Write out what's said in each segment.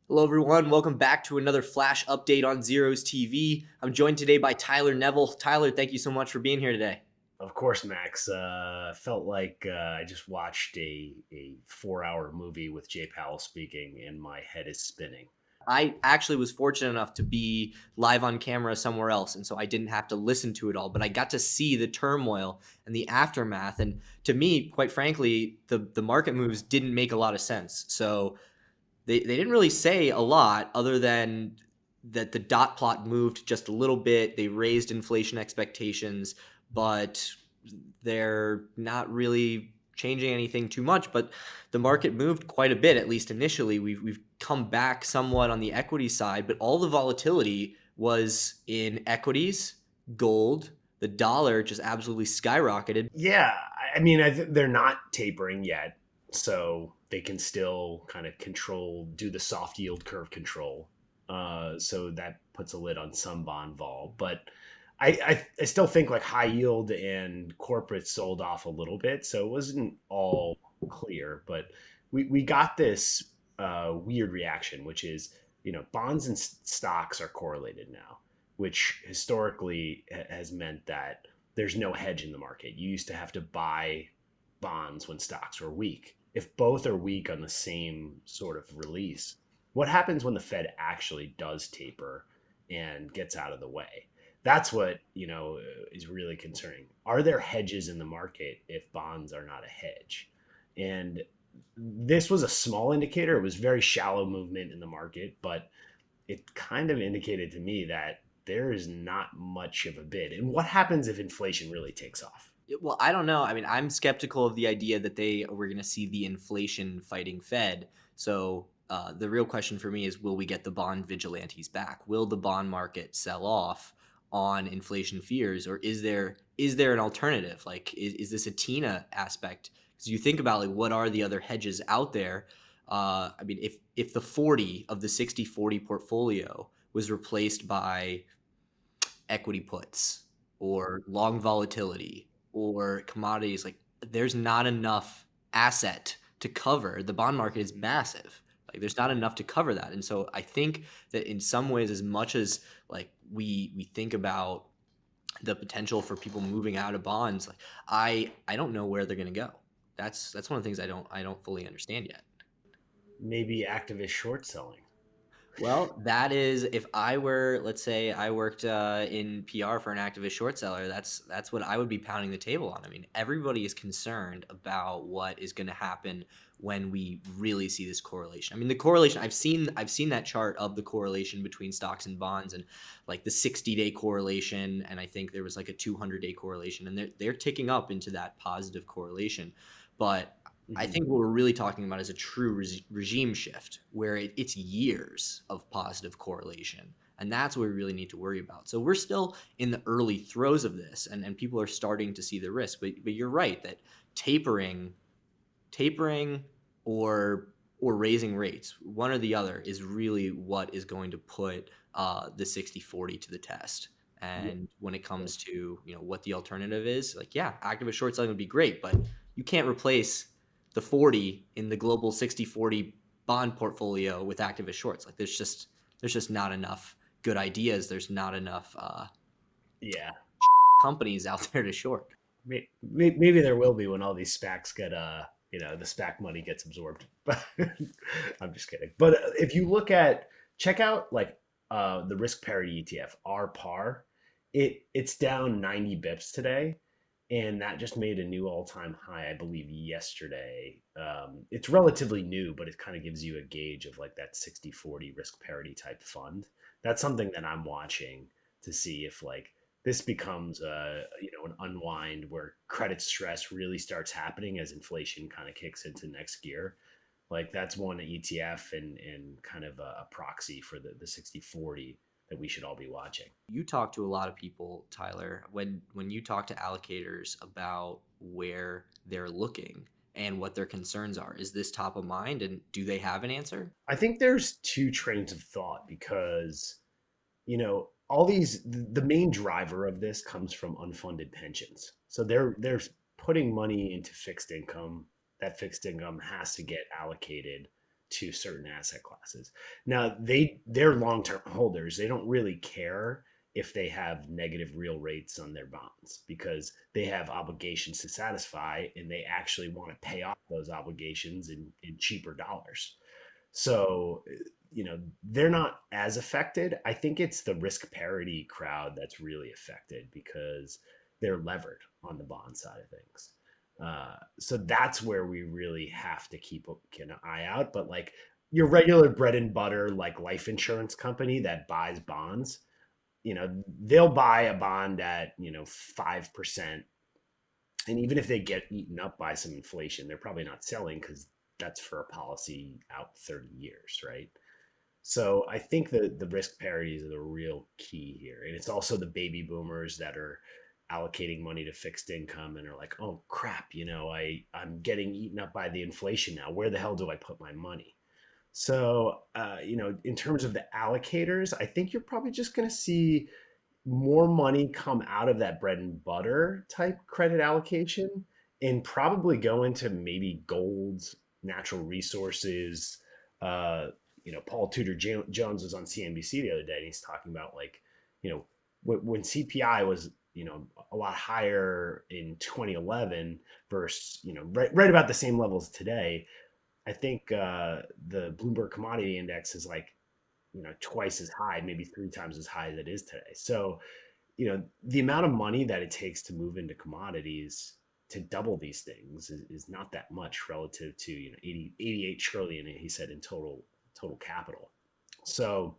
Hello, everyone. Welcome back to another flash update on Zer0es TV. I'm joined today by Tyler Neville. Tyler, thank you so much for being here today. Of course, Max. Felt like I just watched a 4 hour movie with Jay Powell speaking, and my head is spinning. I actually was fortunate enough to be live on camera somewhere else, and so I didn't have to listen to it all, but I got to see the turmoil and the aftermath. And to me, quite frankly, the market moves didn't make a lot of sense. So they didn't really say a lot other than that the dot plot moved just a little bit. They raised inflation expectations, but they're not really changing anything too much. But the market moved quite a bit, at least initially. We've come back somewhat on the equity side, but all the volatility was in equities, gold. The dollar just absolutely skyrocketed. Yeah, I mean, they're not tapering yet, so they can still kind of do the soft yield curve control. So that puts a lid on some bond vol, but I still think like high yield and corporate sold off a little bit, so it wasn't all clear. But we got this weird reaction, which is bonds and stocks are correlated now, which historically has meant that there's no hedge in the market. You used to have to buy bonds when stocks were weak. If both are weak on the same sort of release, what happens when the Fed actually does taper and gets out of the way? That's what is really concerning. Are there hedges in the market if bonds are not a hedge? And this was a small indicator. It was very shallow movement in the market, but it kind of indicated to me that there is not much of a bid. And what happens if inflation really takes off? Well, I don't know. I mean, I'm skeptical of the idea that we're going to see the inflation fighting Fed. So the real question for me is, will we get the bond vigilantes back? Will the bond market sell off on inflation fears, or is there an alternative? Like, is this a Tina aspect? Because you think about like what are the other hedges out there? I mean, if the 40 of the 60/40 portfolio was replaced by equity puts or long volatility or commodities, like there's not enough asset to cover. The bond market is massive. Like there's not enough to cover that. And so I think that in some ways, as much as like we think about the potential for people moving out of bonds, like I don't know where they're going to go. That's one of the things I don't fully understand yet. Maybe activist short selling. Well, that is if I were, let's say, I worked in PR for an activist short seller. That's what I would be pounding the table on. I mean, everybody is concerned about what is going to happen when we really see this correlation. I mean, the correlation I've seen that chart of the correlation between stocks and bonds, and like the 60-day correlation, and I think there was like a 200-day correlation, and they're ticking up into that positive correlation, but I Mhm. think what we're really talking about is a true regime shift where it's years of positive correlation. And that's what we really need to worry about. So we're still in the early throes of this, and people are starting to see the risk. But you're right that tapering, tapering or raising rates, one or the other, is really what is going to put the 60/40 to the test. Yeah. And when it comes to what the alternative is, like yeah, activist short selling would be great, but you can't replace the 40 in the global 60/40 bond portfolio with activist shorts. Like there's just not enough good ideas. There's not enough Yeah. companies out there to short. Maybe there will be when all these SPACs get the SPAC money gets absorbed. But I'm just kidding. But if you check out like the risk parity ETF, R par, it's down 90 bips today, and that just made a new all-time high, I believe, yesterday. It's relatively new, but it kind of gives you a gauge of like that 60/40 risk parity type fund. That's something that I'm watching to see if like this becomes an unwind where credit stress really starts happening as inflation kind of kicks into next gear. Like that's one ETF and kind of a proxy for the 60/40 that we should all be watching. You talk to a lot of people, Tyler, when you talk to allocators about where they're looking and what their concerns are. Is this top of mind, and do they have an answer? I think there's two trains of thought because all the main driver of this comes from unfunded pensions. So they're putting money into fixed income. That fixed income has to get allocated. to certain asset classes. Now they're long-term holders. They don't really care if they have negative real rates on their bonds because they have obligations to satisfy and they actually want to pay off those obligations in cheaper dollars. So, they're not as affected. I think it's the risk parity crowd that's really affected because they're levered on the bond side of things. So that's where we really have to keep an eye out. But like your regular bread and butter, like life insurance company that buys bonds, they'll buy a bond at 5%, and even if they get eaten up by some inflation, they're probably not selling because that's for a policy out 30 years, right? So I think the risk parities are the real key here. And it's also the baby boomers that are allocating money to fixed income and are like, oh crap, I'm getting eaten up by the inflation now. Where the hell do I put my money? So, in terms of the allocators, I think you're probably just going to see more money come out of that bread and butter type credit allocation and probably go into maybe golds, natural resources. Paul Tudor Jones was on CNBC the other day and he's talking about like, when CPI was, a lot higher in 2011 versus, right about the same levels today. I think the Bloomberg Commodity Index is like, twice as high, maybe three times as high as it is today. So, the amount of money that it takes to move into commodities to double these things is not that much relative to 88 trillion, he said, in total capital. So,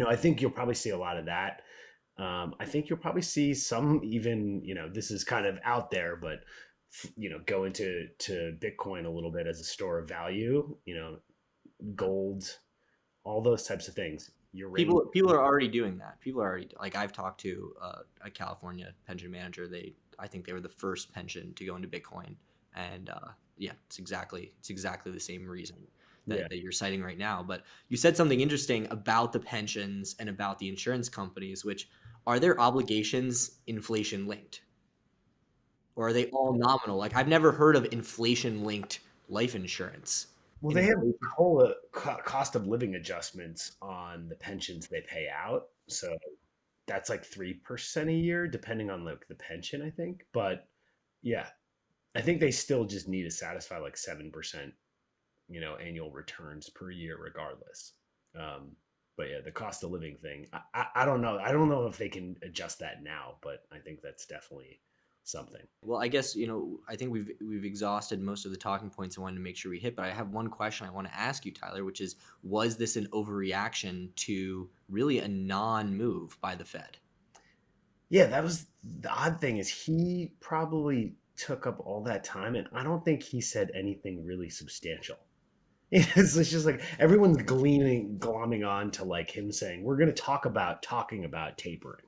I think you'll probably see a lot of that. I think you'll probably see some even, this is kind of out there, but go into Bitcoin a little bit as a store of value, gold, all those types of things. Uranium. People are already doing that. People are already like I've talked to a California pension manager. I think they were the first pension to go into Bitcoin, and yeah, it's exactly the same reason Yeah. that you're citing right now. But you said something interesting about the pensions and about the insurance companies, which are their obligations inflation linked, or are they all nominal? Like I've never heard of inflation linked life insurance. Well, they have Inflation. cost of living adjustments on the pensions they pay out. So that's like 3% a year, depending on like the pension, I think. But yeah, I think they still just need to satisfy like 7%, annual returns per year, regardless. Um, but yeah, the cost of living thing, I don't know. I don't know if they can adjust that now, but I think that's definitely something. Well, I guess I think we've exhausted most of the talking points I wanted to make sure we hit. But I have one question I want to ask you, Tyler, which is: was this an overreaction to really a non-move by the Fed? Yeah, that was the odd thing is he probably took up all that time, and I don't think he said anything really substantial. It's just like everyone's glomming on to like him saying, we're going to talking about tapering.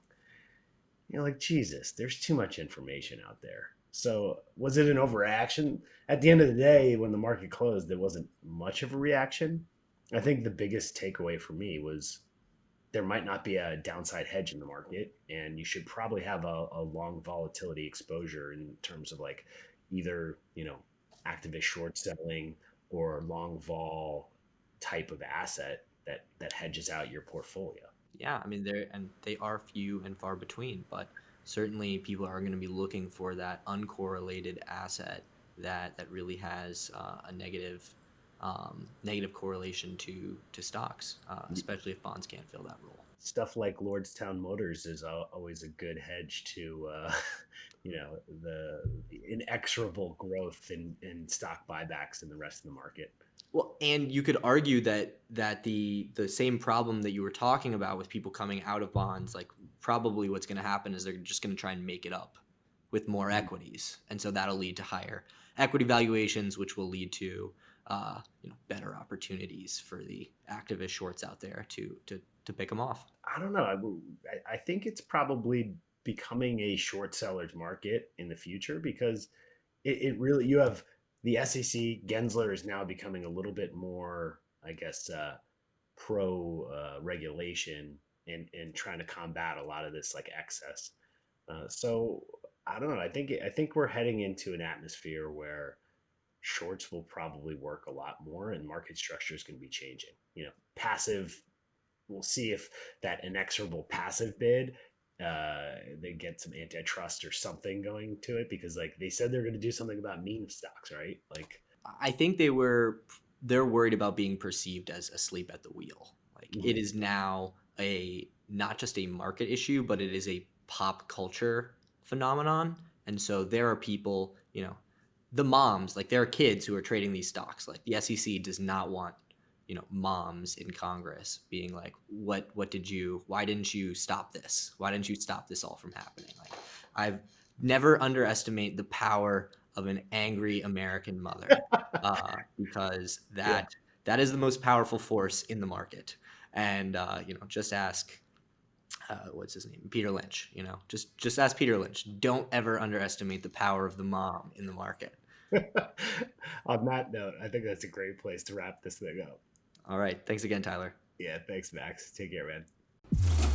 Like, Jesus, there's too much information out there. So was it an overreaction? At the end of the day, when the market closed, there wasn't much of a reaction. I think the biggest takeaway for me was there might not be a downside hedge in the market, and you should probably have a long volatility exposure in terms of like either activist short selling or long vol type of asset that hedges out your portfolio. Yeah, I mean they are few and far between, but certainly people are going to be looking for that uncorrelated asset that really has a negative correlation to stocks, especially if bonds can't fill that role. Stuff like Lordstown Motors is always a good hedge to the inexorable growth in stock buybacks in the rest of the market. Well, and you could argue that the same problem that you were talking about with people coming out of bonds, like probably what's going to happen is they're just going to try and make it up with more equities, and so that'll lead to higher equity valuations, which will lead to better opportunities for the activist shorts out there to pick them off. I don't know. I think it's probably becoming a short seller's market in the future because it really, you have the SEC. Gensler is now becoming a little bit more, I guess, pro regulation and trying to combat a lot of this like excess. So I don't know. I think we're heading into an atmosphere where shorts will probably work a lot more, and market structure is going to be changing. Passive, we'll see if that inexorable passive bid, they get some antitrust or something going to it, because like they said they're going to do something about meme stocks, right? Like, I think they're worried about being perceived as asleep at the wheel. Like it is now a not just a market issue, but it is a pop culture phenomenon. And so there are people, the moms, like there are kids who are trading these stocks. Like the SEC does not want, moms in Congress being like, why didn't you stop this? Why didn't you stop this all from happening? Like I've never underestimate the power of an angry American mother, because yeah. that is the most powerful force in the market. And just ask what's his name, Peter Lynch. Just ask Peter Lynch. Don't ever underestimate the power of the mom in the market. On that note, I think that's a great place to wrap this thing up. All right, thanks again, Tyler. Yeah, thanks, Max. Take care, man.